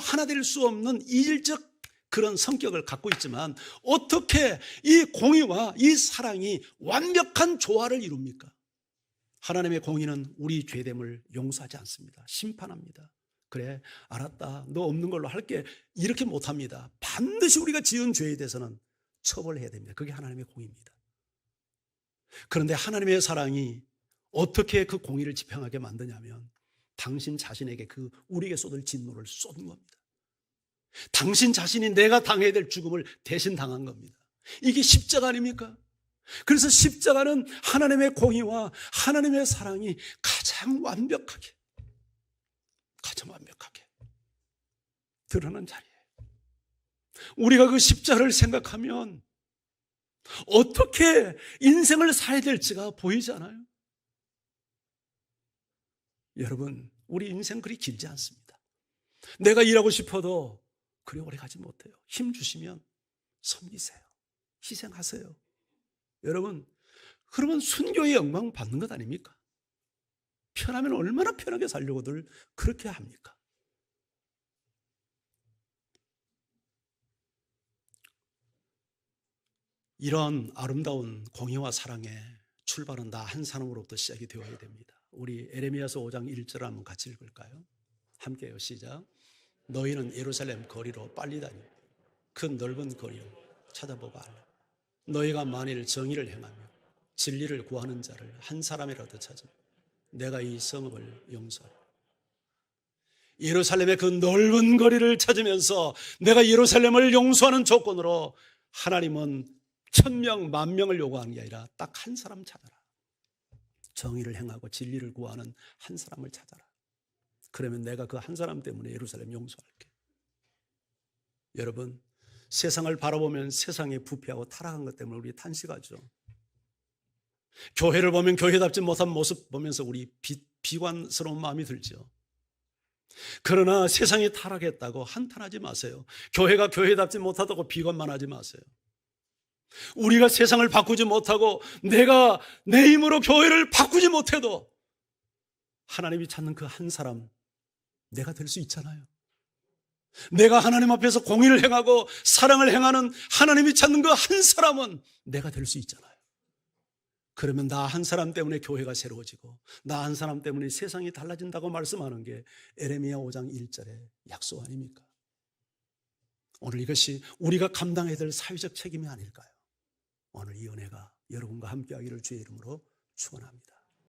하나 될 수 없는 이질적 그런 성격을 갖고 있지만 어떻게 이 공의와 이 사랑이 완벽한 조화를 이룹니까? 하나님의 공의는 우리 죄됨을 용서하지 않습니다. 심판합니다. 그래, 알았다. 너 없는 걸로 할게. 이렇게 못합니다. 반드시 우리가 지은 죄에 대해서는 처벌해야 됩니다. 그게 하나님의 공의입니다. 그런데 하나님의 사랑이 어떻게 그 공의를 지평하게 만드냐면 당신 자신에게 그 우리에게 쏟을 진노를 쏟은 겁니다. 당신 자신이 내가 당해야 될 죽음을 대신 당한 겁니다. 이게 십자가 아닙니까? 그래서 십자가는 하나님의 공의와 하나님의 사랑이 가장 완벽하게 드러난 자리예요. 우리가 그 십자가를 생각하면 어떻게 인생을 살아야 될지가 보이지 않아요? 여러분, 우리 인생 그리 길지 않습니다. 내가 일하고 싶어도 그리 오래 가지 못해요. 힘 주시면 섬기세요. 희생하세요. 여러분, 그러면 순교의 영광 받는 것 아닙니까? 편하면 얼마나 편하게 살려고들 그렇게 합니까? 이런 아름다운 공의와 사랑의 출발은 다 한 사람으로부터 시작이 되어야 됩니다. 우리 에레미야서 5장 1절 한번 같이 읽을까요? 함께요. 시작. 너희는 예루살렘 거리로 빨리 다니고 그 넓은 거리를 찾아보고 알라. 너희가 만일 정의를 행하며 진리를 구하는 자를 한 사람이라도 찾으면 내가 이 성읍을 용서하라. 예루살렘의 그 넓은 거리를 찾으면서 내가 예루살렘을 용서하는 조건으로 하나님은 1000명, 10,000명을 요구하는 게 아니라 딱 한 사람 찾아라. 정의를 행하고 진리를 구하는 한 사람을 찾아라. 그러면 내가 그 한 사람 때문에 예루살렘 용서할게. 여러분, 세상을 바라보면 세상에 부패하고 타락한 것 때문에 우리 탄식하죠. 교회를 보면 교회답지 못한 모습 보면서 우리 비관스러운 마음이 들죠. 그러나 세상이 타락했다고 한탄하지 마세요. 교회가 교회답지 못하다고 비관만 하지 마세요. 우리가 세상을 바꾸지 못하고 내가 내 힘으로 교회를 바꾸지 못해도 하나님이 찾는 그 한 사람 내가 될 수 있잖아요. 내가 하나님 앞에서 공의를 행하고 사랑을 행하는 하나님이 찾는 그 한 사람은 내가 될 수 있잖아요. 그러면 나 한 사람 때문에 교회가 새로워지고 나 한 사람 때문에 세상이 달라진다고 말씀하는 게 에레미야 5장 1절의 약속 아닙니까? 오늘 이것이 우리가 감당해야 될 사회적 책임이 아닐까요? 오늘 이 은혜가 여러분과 함께하기를 주의 이름으로 축원합니다.